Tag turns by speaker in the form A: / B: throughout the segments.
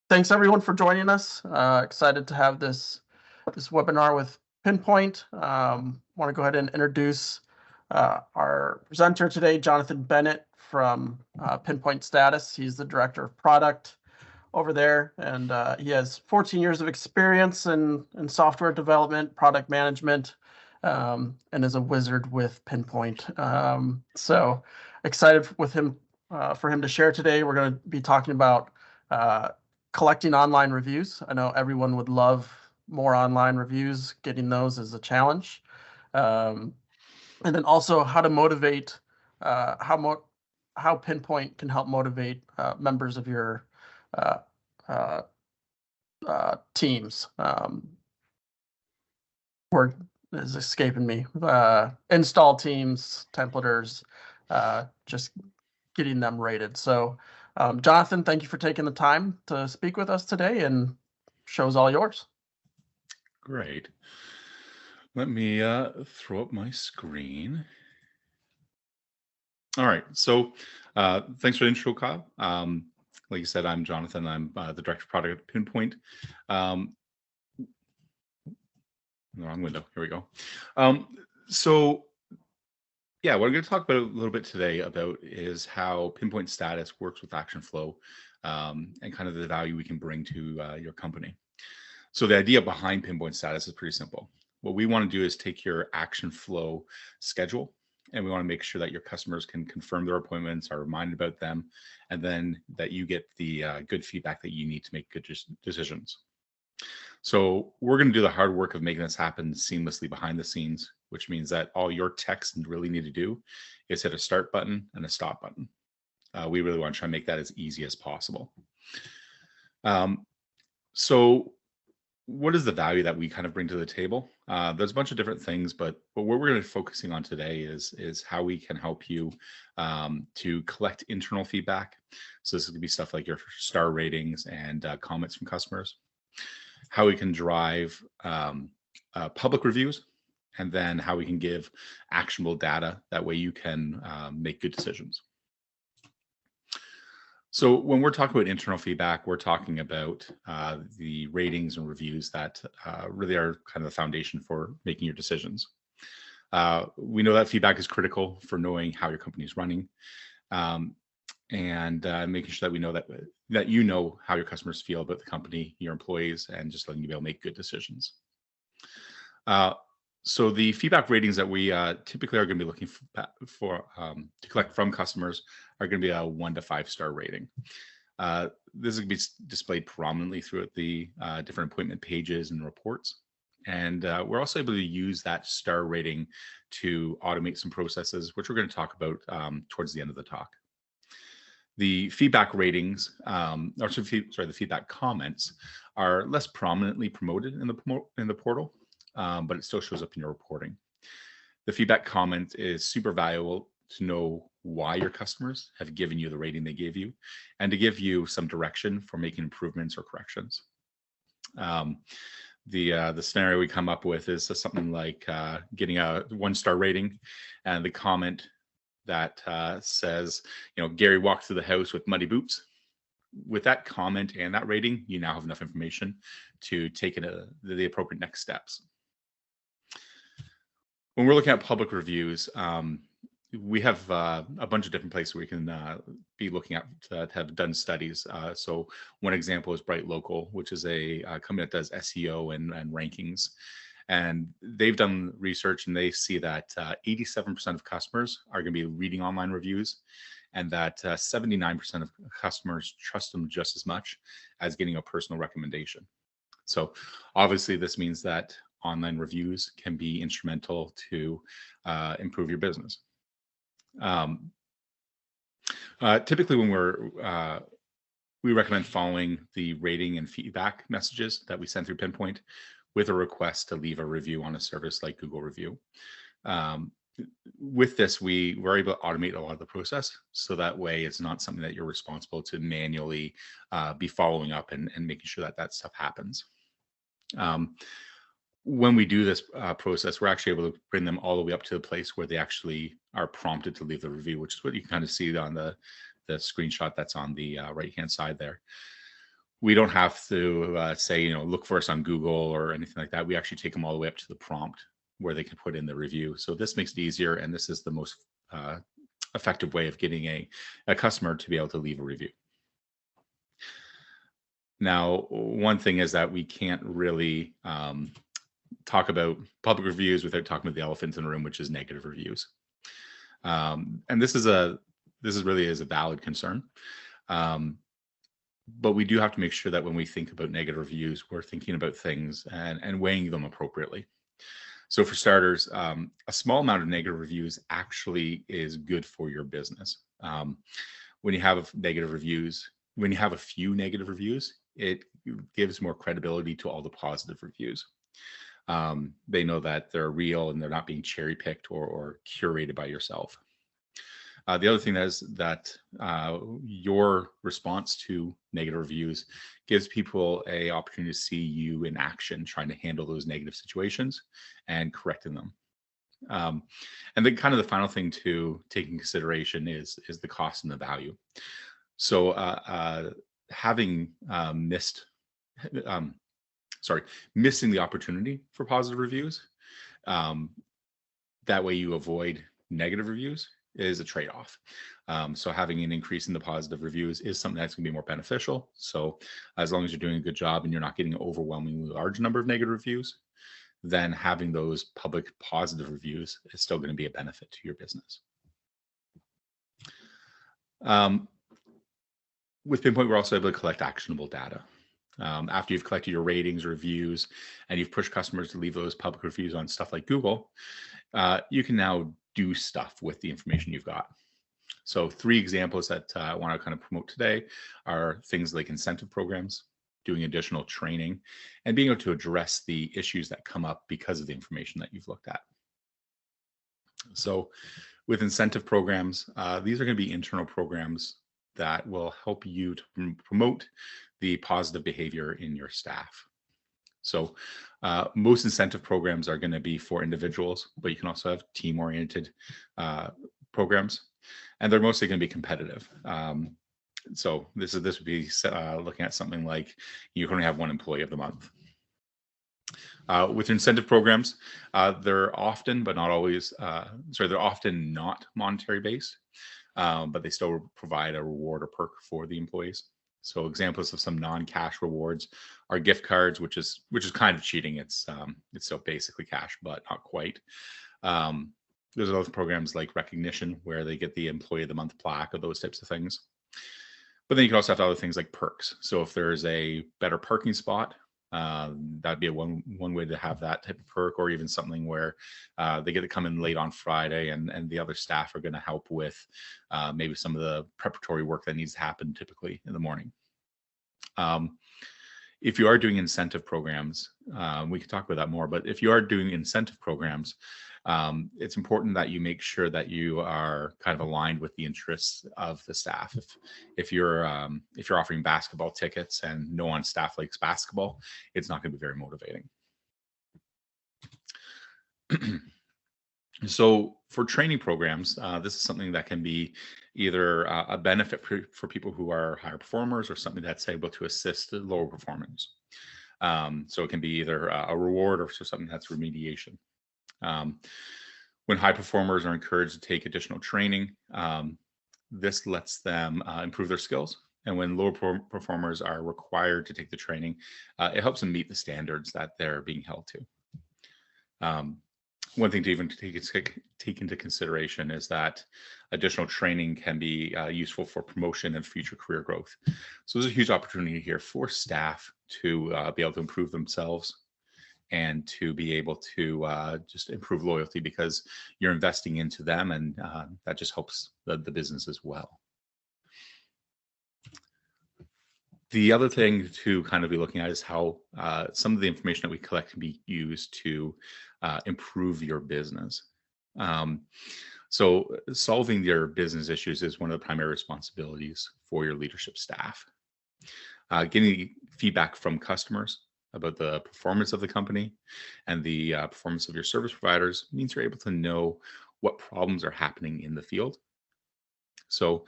A: Thanks everyone for joining us. Excited to have this webinar with PinPoint. Want to go ahead and introduce our presenter today, Jonathan Bennett from PinPoint Status. He's the director of product over there, and he has 14 years of experience in software development, product management, and is a wizard with PinPoint. So excited with him for him to share today. We're going to be talking about collecting online reviews. I know everyone would love more online reviews. Getting those is a challenge. And then also how to motivate, how PinPoint can help motivate members of your teams. Word is escaping me. Install teams, templaters, just getting them rated. So Jonathan, thank you for taking the time to speak with us today, and show's all yours.
B: Great. Let me throw up my screen. All right. So thanks for the intro, Kyle. Like you said, I'm Jonathan. I'm the director of product at PinPoint. Wrong window. Here we go. So yeah, what I'm going to talk about a little bit today about is how PinPoint Status works with ActionFlow and kind of the value we can bring to your company. So the idea behind PinPoint Status is pretty simple. What we want to do is take your ActionFlow schedule, and we want to make sure that your customers can confirm their appointments, are reminded about them, and then that you get the good feedback that you need to make good decisions. So we're going to do the hard work of making this happen seamlessly behind the scenes, which means that all your techs really need to do is hit a start button and a stop button. We really want to try and make that as easy as possible. So what is the value that we kind of bring to the table? There's a bunch of different things, but what we're going to be focusing on today is how we can help you to collect internal feedback. So this is going to be stuff like your star ratings and comments from customers, how we can drive public reviews, and then how we can give actionable data. That way you can make good decisions. So when we're talking about internal feedback, we're talking about the ratings and reviews that really are kind of the foundation for making your decisions. We know that feedback is critical for knowing how your company is running, and making sure that we know that you know how your customers feel about the company, your employees, and just letting you be able to make good decisions. So the feedback ratings that we typically are going to be looking for to collect from customers are going to be a 1 to 5 star rating. This is going to be displayed prominently throughout the different appointment pages and reports. And we're also able to use that star rating to automate some processes, which we're going to talk about towards the end of the talk. The feedback ratings, the feedback comments are less prominently promoted in the portal, but it still shows up in your reporting. The feedback comment is super valuable to know why your customers have given you the rating they gave you, and to give you some direction for making improvements or corrections. The scenario we come up with is something like getting a 1-star rating, and the comment that says, Gary walked through the house with muddy boots. With that comment and that rating, you now have enough information to take the appropriate next steps. When we're looking at public reviews, we have a bunch of different places where we can be looking at that have done studies. So one example is Bright Local, which is a company that does SEO and rankings. And they've done research, and they see that 87% of customers are going to be reading online reviews, and that 79% of customers trust them just as much as getting a personal recommendation. So obviously this means that online reviews can be instrumental to improve your business. Typically when we recommend following the rating and feedback messages that we send through PinPoint with a request to leave a review on a service like Google Review. With this, we're able to automate a lot of the process, so that way it's not something that you're responsible to manually be following up and making sure that stuff happens. When we do this process, we're actually able to bring them all the way up to the place where they actually are prompted to leave the review, which is what you can kind of see on the screenshot that's on the right-hand side there. we don't have to say, look for us on Google or anything like that. We actually take them all the way up to the prompt where they can put in the review. So this makes it easier, and this is the most effective way of getting a customer to be able to leave a review. Now, one thing is that we can't really talk about public reviews without talking about the elephant in the room, which is negative reviews. And this really is a valid concern. But we do have to make sure that when we think about negative reviews, we're thinking about things and weighing them appropriately. So for starters, a small amount of negative reviews actually is good for your business. When you have negative reviews, when you have a few negative reviews, it gives more credibility to all the positive reviews. They know that they're real and they're not being cherry picked or curated by yourself. The other thing is that your response to negative reviews gives people an opportunity to see you in action, trying to handle those negative situations and correcting them. And then kind of the final thing to take in consideration is the cost and the value. So having missing the opportunity for positive reviews, that way you avoid negative reviews, is a trade-off. So having an increase in the positive reviews is something that's going to be more beneficial. So as long as you're doing a good job and you're not getting an overwhelmingly large number of negative reviews, then having those public positive reviews is still going to be a benefit to your business. With PinPoint, we're also able to collect actionable data. After you've collected your ratings, reviews, and you've pushed customers to leave those public reviews on stuff like Google, you can now do stuff with the information you've got. So 3 examples that I want to kind of promote today are things like incentive programs, doing additional training, and being able to address the issues that come up because of the information that you've looked at. So with incentive programs, these are going to be internal programs that will help you to promote the positive behavior in your staff. So most incentive programs are going to be for individuals, but you can also have team-oriented programs, and they're mostly going to be competitive. So this would be looking at something like you only have 1 employee of the month. With incentive programs, they're often, but not always, they're often not monetary based, but they still provide a reward or perk for the employees. So examples of some non-cash rewards are gift cards, which is kind of cheating. It's still basically cash, but not quite. There's other programs like recognition, where they get the employee of the month plaque or those types of things. But then you can also have other things like perks. So if there's a better parking spot, that'd be one way to have that type of perk, or even something where they get to come in late on Friday and the other staff are going to help with maybe some of the preparatory work that needs to happen typically in the morning. If you are doing incentive programs, we can talk about that more, but if you are doing incentive programs, it's important that you make sure that you are kind of aligned with the interests of the staff. If you're offering basketball tickets and no one on staff likes basketball, it's not going to be very motivating. So for training programs, this is something that can be either a benefit for people who are higher performers, or something that's able to assist the lower performers. So it can be either a reward or something that's remediation. When high performers are encouraged to take additional training, this lets them improve their skills. And when lower performers are required to take the training, it helps them meet the standards that they're being held to. One thing to even take into consideration is that additional training can be useful for promotion and future career growth. So there's a huge opportunity here for staff to be able to improve themselves and to be able to just improve loyalty, because you're investing into them, and that just helps the business as well. The other thing to kind of be looking at is how some of the information that we collect can be used to improve your business. So solving your business issues is one of the primary responsibilities for your leadership staff. Getting feedback from customers about the performance of the company and the performance of your service providers means you're able to know what problems are happening in the field. So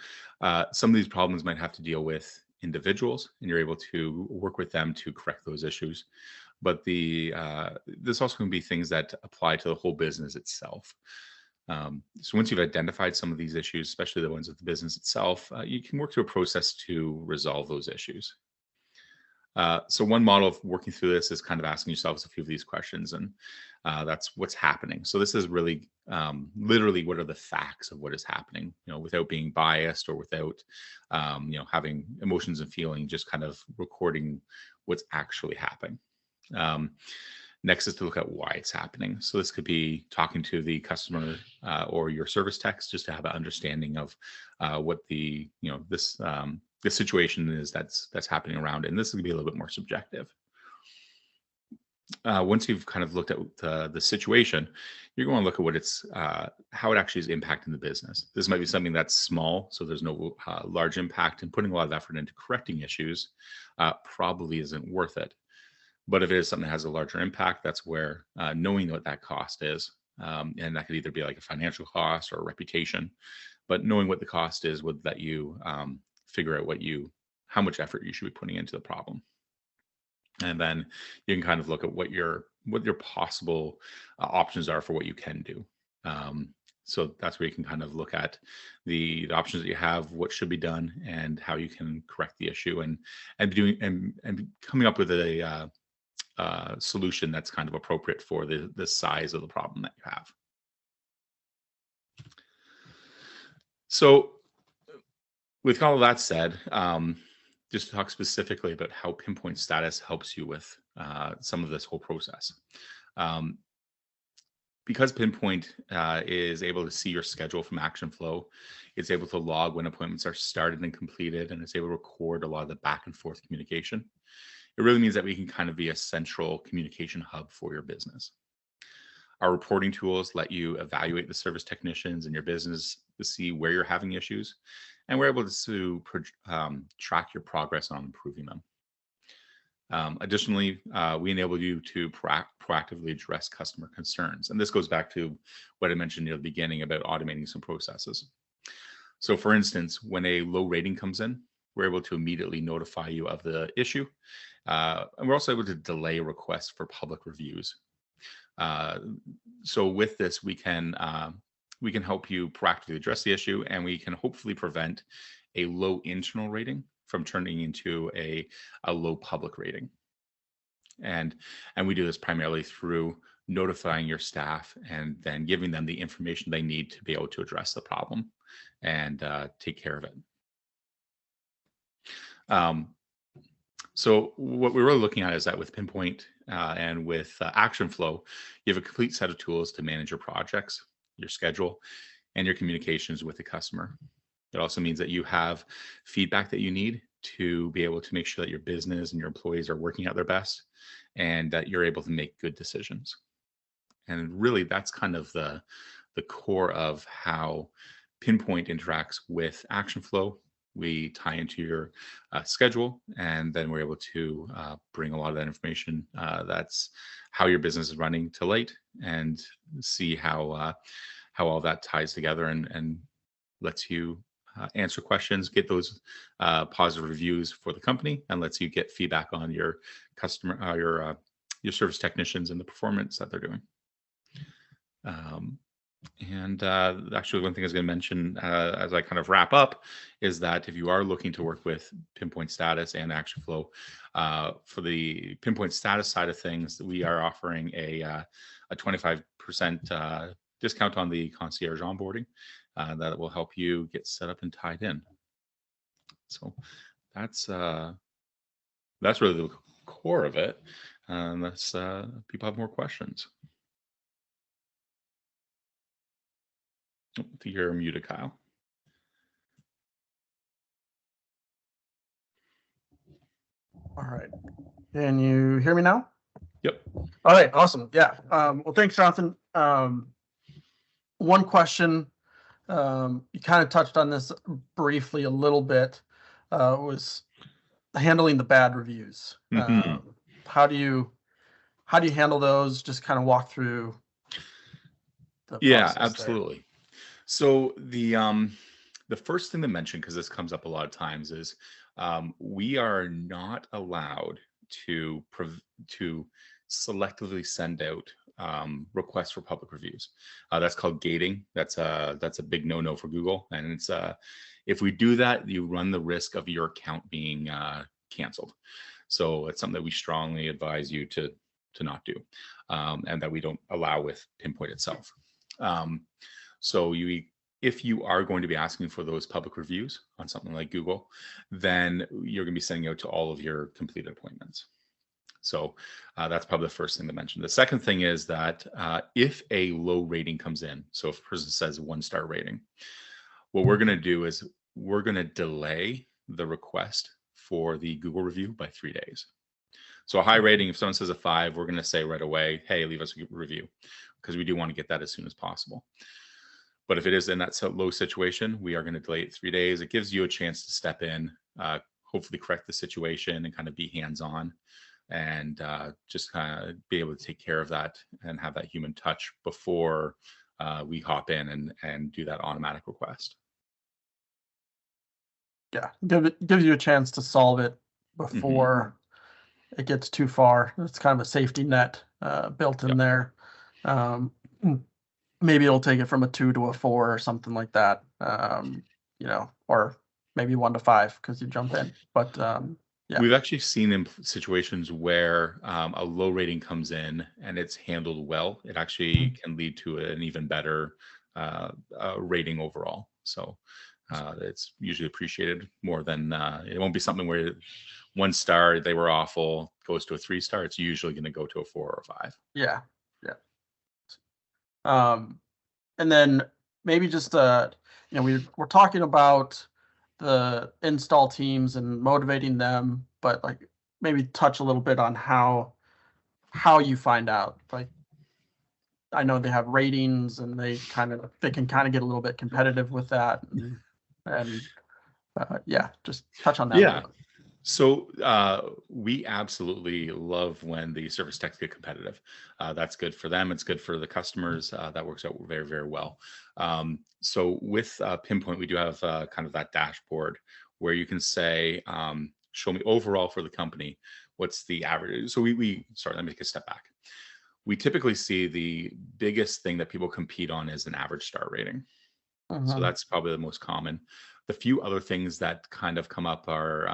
B: some of these problems might have to deal with individuals, and you're able to work with them to correct those issues. But this also can be things that apply to the whole business itself. So once you've identified some of these issues, especially the ones with the business itself, you can work through a process to resolve those issues. So one model of working through this is kind of asking yourselves a few of these questions, and that's what's happening. So this is really literally what are the facts of what is happening, without being biased or without, having emotions and feeling, just kind of recording what's actually happening. Next is to look at why it's happening. So this could be talking to the customer or your service techs just to have an understanding of what the situation is that's happening around it. And this will be a little bit more subjective. Once you've kind of looked at the situation, you're going to look at what how it actually is impacting the business. This might be something that's small, so there's no large impact, and putting a lot of effort into correcting issues probably isn't worth it. But if it is something that has a larger impact, that's where knowing what that cost is, and that could either be like a financial cost or a reputation, but knowing what the cost is would let you figure out how much effort you should be putting into the problem. And then you can kind of look at what your possible options are for what you can do. So that's where you can kind of look at the options that you have, what should be done, and how you can correct the issue, and coming up with a solution that's kind of appropriate for the size of the problem that you have. So with all of that said, just to talk specifically about how PinPoint Status helps you with some of this whole process. Because PinPoint is able to see your schedule from ActionFlow, it's able to log when appointments are started and completed, and it's able to record a lot of the back and forth communication. It really means that we can kind of be a central communication hub for your business. Our reporting tools let you evaluate the service technicians in your business to see where you're having issues, and we're able to track your progress on improving them. Additionally, we enable you to proactively address customer concerns. And this goes back to what I mentioned near the beginning about automating some processes. So for instance, when a low rating comes in, we're able to immediately notify you of the issue. And we're also able to delay requests for public reviews. So with this, we can help you proactively address the issue, and we can hopefully prevent a low internal rating from turning into a low public rating. And we do this primarily through notifying your staff and then giving them the information they need to be able to address the problem and take care of it. So what we're really looking at is that with PinPoint and with ActionFlow, you have a complete set of tools to manage your projects, your schedule, and your communications with the customer. It also means that you have feedback that you need to be able to make sure that your business and your employees are working at their best, and that you're able to make good decisions. And really, that's kind of the core of how PinPoint interacts with ActionFlow. We tie into your schedule, and then we're able to bring a lot of that information that's how your business is running to light, and see how all that ties together and lets you answer questions, get those positive reviews for the company, and lets you get feedback on your customer, your service technicians and the performance that they're doing. And actually, one thing I was going to mention as I kind of wrap up is that if you are looking to work with PinPoint Status and ActionFlow, for the PinPoint Status side of things, we are offering a 25% discount on the concierge onboarding that will help you get set up and tied in. So that's really the core of it, unless people have more questions. I think you're muted, Kyle.
A: All right. Can you hear me now?
B: Yep.
A: All right. Awesome. Yeah. Well, thanks, Jonathan. One question, you kind of touched on this briefly a little bit, was handling the bad reviews.
B: Mm-hmm.
A: How do you handle those? Just kind of walk through the process.
B: Absolutely. There. So the first thing to mention, because this comes up a lot of times, is we are not allowed to selectively send out requests for public reviews. That's called gating. That's a big no-no for Google, and it's if we do that, you run the risk of your account being canceled. So it's something that we strongly advise you to not do, and that we don't allow with PinPoint itself. So if you are going to be asking for those public reviews on something like Google, then you're going to be sending out to all of your completed appointments. So that's probably the first thing to mention. The second thing is that if a low rating comes in, so if a person says 1-star rating, what we're going to do is we're going to delay the request for the Google review by 3 days. So a high rating, if someone says a 5, we're going to say right away, hey, leave us a review, because we do want to get that as soon as possible. But if it is in that low situation, we are going to delay it 3 days. It gives you a chance to step in, hopefully correct the situation and kind of be hands-on, and just kind of be able to take care of that and have that human touch before we hop in and do that automatic request.
A: Yeah, gives you a chance to solve it before it gets too far. It's kind of a safety net built in there. Maybe it'll take it from a 2 to a 4 or something like that, or maybe 1 to 5 because you jump in. But yeah,
B: we've actually seen in situations where a low rating comes in and it's handled well. It actually can lead to an even better rating overall. So it's usually appreciated more than it won't be something where 1 star, they were awful, goes to a 3-star. It's usually going to go to a 4 or 5.
A: Yeah. And then maybe just we're talking about the install teams and motivating them, but like maybe touch a little bit on how you find out. Like, I know they have ratings and they can kind of get a little bit competitive with that, and just touch on that.
B: Yeah. So we absolutely love when the service techs get competitive. That's good for them. It's good for the customers. That works out very, very well. So with PinPoint, we do have kind of that dashboard where you can say, show me overall for the company, what's the average. So sorry, let me take a step back. We typically see the biggest thing that people compete on is an average star rating. So that's probably the most common. The few other things that kind of come up are,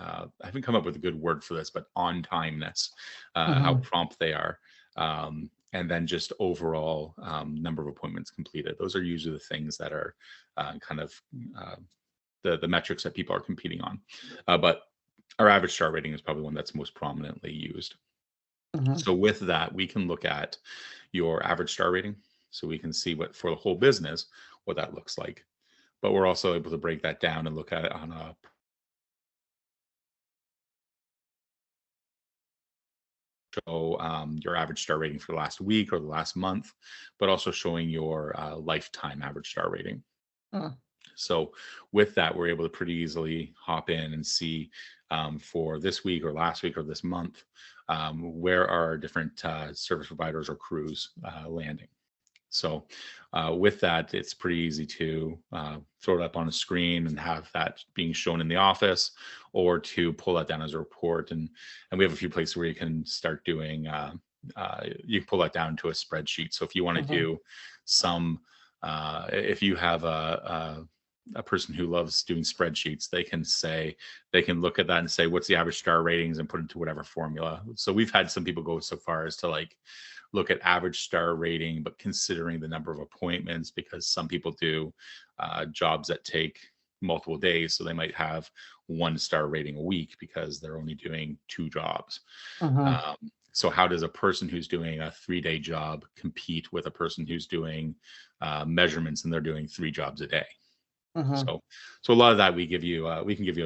B: I haven't come up with a good word for this, but on-timeness, how prompt they are, and then just overall number of appointments completed. Those are usually the things that are kind of the metrics that people are competing on. But our average star rating is probably one that's most prominently used. So with that, we can look at your average star rating. So we can see what for the whole business, what that looks like. But we're also able to break that down and look at it on a your average star rating for the last week or the last month, but also showing your lifetime average star rating. So with that, we're able to pretty easily hop in and see for this week or last week or this month, where are different service providers or crews landing. So with that, it's pretty easy to throw it up on a screen and have that being shown in the office, or to pull that down as a report. And we have a few places where you can start doing, you can pull that down to a spreadsheet. So if you want to do some, if you have a person who loves doing spreadsheets, they can look at that and say, what's the average star ratings, and put it into whatever formula. So we've had some people go so far as to look at average star rating, but considering the number of appointments, because some people do jobs that take multiple days. So they might have 1-star rating a week because they're only doing 2 jobs. So how does a person who's doing a 3-day job compete with a person who's doing measurements and they're doing 3 jobs a day? So a lot of that we can give you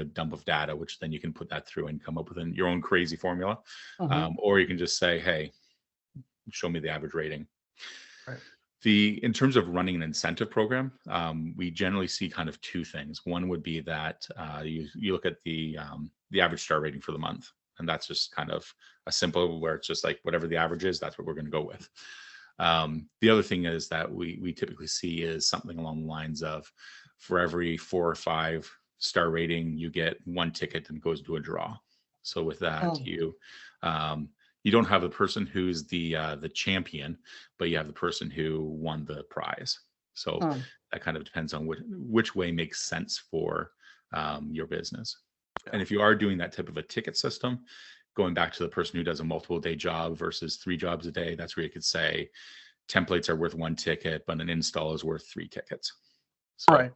B: a dump of data, which then you can put that through and come up with your own crazy formula. Or you can just say, hey, show me the average rating. In terms of running an incentive program, we generally see kind of 2 things. One would be that you look at the average star rating for the month, and that's just kind of a simple, where it's just like whatever the average is, that's what we're going to go with. The other thing is that we typically see is something along the lines of, for every 4 or 5 star rating, you get 1 ticket and goes to a draw. So with that, you don't have the person who's the champion, but you have the person who won the prize. So that kind of depends on which way makes sense for your business. And if you are doing that type of a ticket system, going back to the person who does a multiple day job versus 3 jobs a day, that's where you could say templates are worth 1 ticket, but an install is worth 3 tickets. So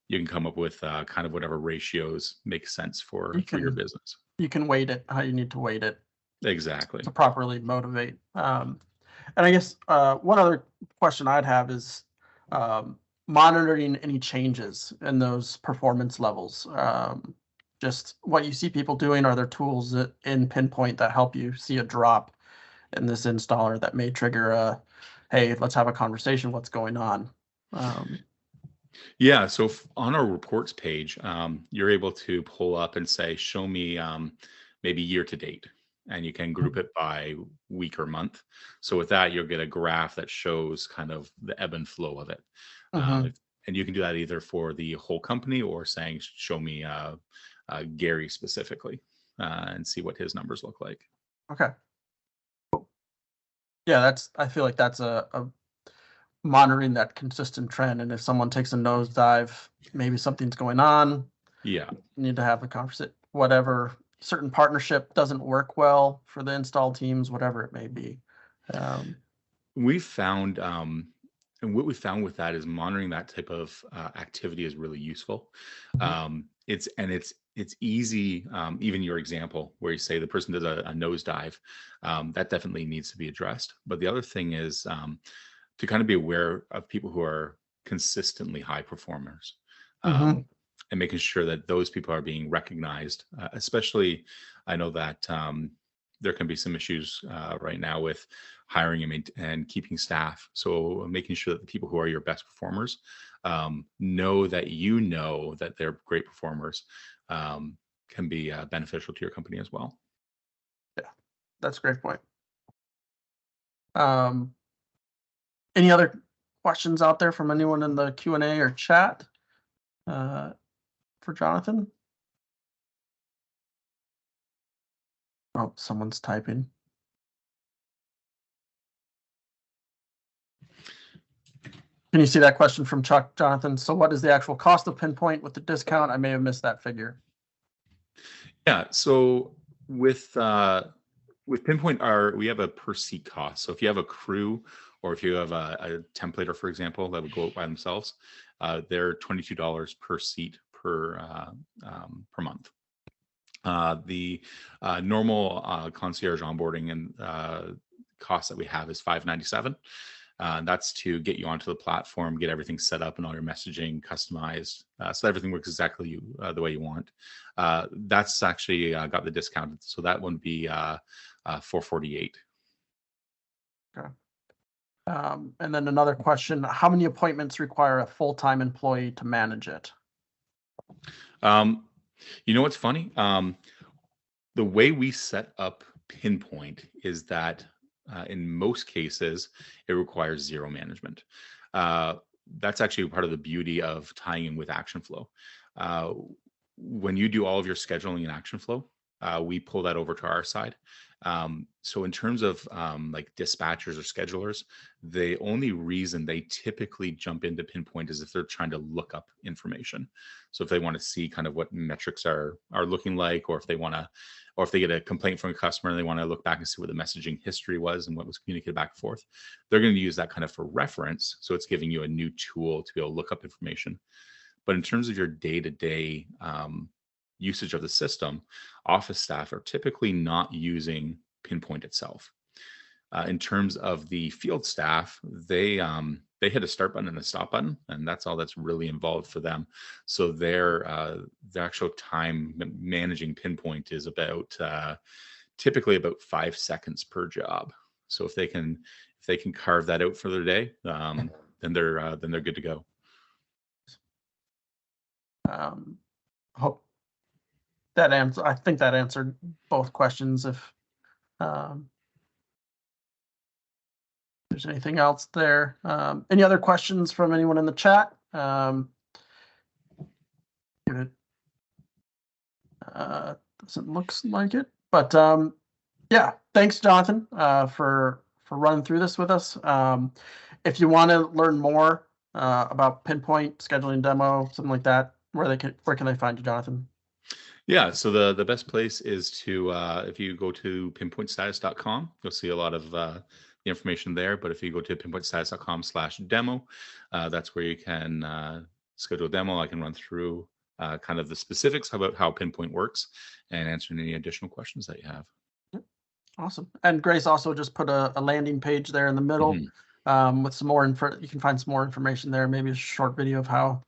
B: you can come up with kind of whatever ratios make sense for your business.
A: You can weight it how you need to weight it.
B: Exactly.
A: To properly motivate. And I guess one other question I'd have is monitoring any changes in those performance levels. Just what you see people doing. Are there tools in PinPoint that help you see a drop in this installer that may trigger a, hey, let's have a conversation, what's going on?
B: Yeah, so on our reports page, you're able to pull up and say, show me maybe year to date, and you can group it by week or month. So with that, you'll get a graph that shows kind of the ebb and flow of it. And you can do that either for the whole company or saying, show me Gary specifically and see what his numbers look like.
A: Okay. Yeah, I feel like that's a monitoring that consistent trend. And if someone takes a nosedive, maybe something's going on.
B: Yeah.
A: You need to have a conversation, whatever certain partnership doesn't work well for the install teams, whatever it may be.
B: We found, and what we found with that is monitoring that type of activity is really useful. It's easy. Even your example where you say the person does a nosedive, that definitely needs to be addressed. But the other thing is to kind of be aware of people who are consistently high performers, and making sure that those people are being recognized. Especially, I know that there can be some issues right now with hiring and keeping staff. So making sure that the people who are your best performers know that they're great performers can be beneficial to your company as well.
A: Yeah, that's a great point. Any other questions out there from anyone in the Q&A or chat for Jonathan? Oh, someone's typing. Can you see that question from Chuck, Jonathan? So what is the actual cost of PinPoint with the discount? I may have missed that figure.
B: Yeah, so with PinPoint, we have a per seat cost. So if you have a crew or if you have a templater, for example, that would go out by themselves, they're $22 per seat per month. The normal concierge onboarding and cost that we have is $597. That's to get you onto the platform, get everything set up and all your messaging customized, so everything works exactly the way you want. That's actually got the discount, so that would be $448.
A: Okay. And then another question: how many appointments require a full-time employee to manage it?
B: You know what's funny? The way we set up PinPoint is that in most cases, it requires 0 management. That's actually part of the beauty of tying in with ActionFlow. When you do all of your scheduling in ActionFlow, we pull that over to our side. So in terms of like dispatchers or schedulers, the only reason they typically jump into PinPoint is if they're trying to look up information. So if they want to see kind of what metrics are looking like, or if they get a complaint from a customer and they want to look back and see what the messaging history was and what was communicated back and forth, they're going to use that kind of for reference. So it's giving you a new tool to be able to look up information. But in terms of your day-to-day usage of the system, office staff are typically not using PinPoint itself. In terms of the field staff, they hit a start button and a stop button, and that's all that's really involved for them. So their actual time managing PinPoint is about typically about 5 seconds per job. So if they can carve that out for their day, then they're good to go.
A: Hope that answer. I think that answered both questions. If there's anything else there, any other questions from anyone in the chat? Good. Doesn't look like it, but yeah, thanks, Jonathan, for running through this with us. If you want to learn more about PinPoint scheduling demo, something like that, where can they find you, Jonathan?
B: Yeah, so the best place is to if you go to pinpointstatus.com, you'll see a lot of the information there. But if you go to pinpointstatus.com/demo, that's where you can schedule a demo. I can run through kind of the specifics about how Pinpoint works and answer any additional questions that you have.
A: Awesome. And Grace also just put a landing page there in the middle with some more info. You can find some more information there, maybe a short video of how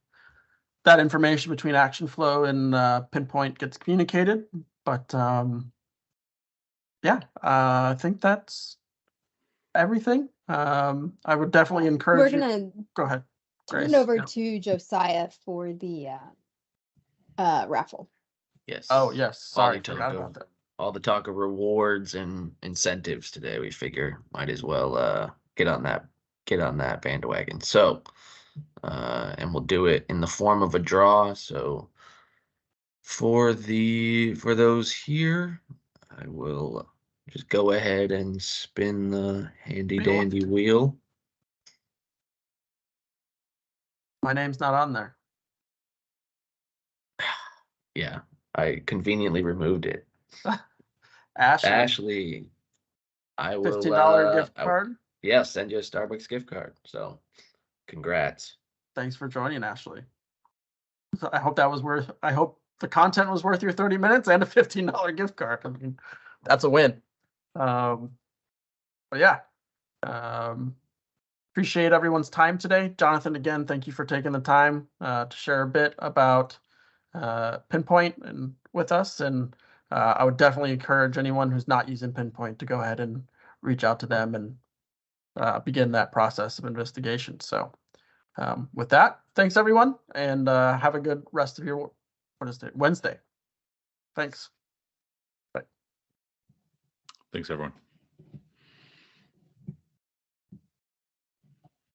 A: that information between ActionFlow and PinPoint gets communicated. But yeah, I think that's everything. I would definitely encourage
C: We're
A: you.
C: gonna
A: Go ahead, Grace.
C: turn over to Josiah for the raffle.
D: Yes.
A: Oh yes, sorry,
D: All the
A: forgot
D: talk
A: about
D: of-
A: that.
D: All the talk of rewards and incentives today, we figure might as well get on that bandwagon. So and we'll do it in the form of a draw. So for those here, I will just go ahead and spin the handy dandy wheel.
A: My name's not on there.
D: Yeah, I conveniently removed it.
A: Ashley,
D: Ashley, I will
A: $15 gift card.
D: Yeah, send you a Starbucks gift card. So congrats.
A: Thanks for joining, Ashley. So I hope I hope the content was worth your 30 minutes and a $15 gift card. I mean, that's a win. But yeah, appreciate everyone's time today. Jonathan, again, thank you for taking the time to share a bit about PinPoint and with us. And I would definitely encourage anyone who's not using PinPoint to go ahead and reach out to them and begin that process of investigation. So with that, thanks everyone, and have a good rest of your Wednesday. Thanks. Bye.
B: Thanks, everyone.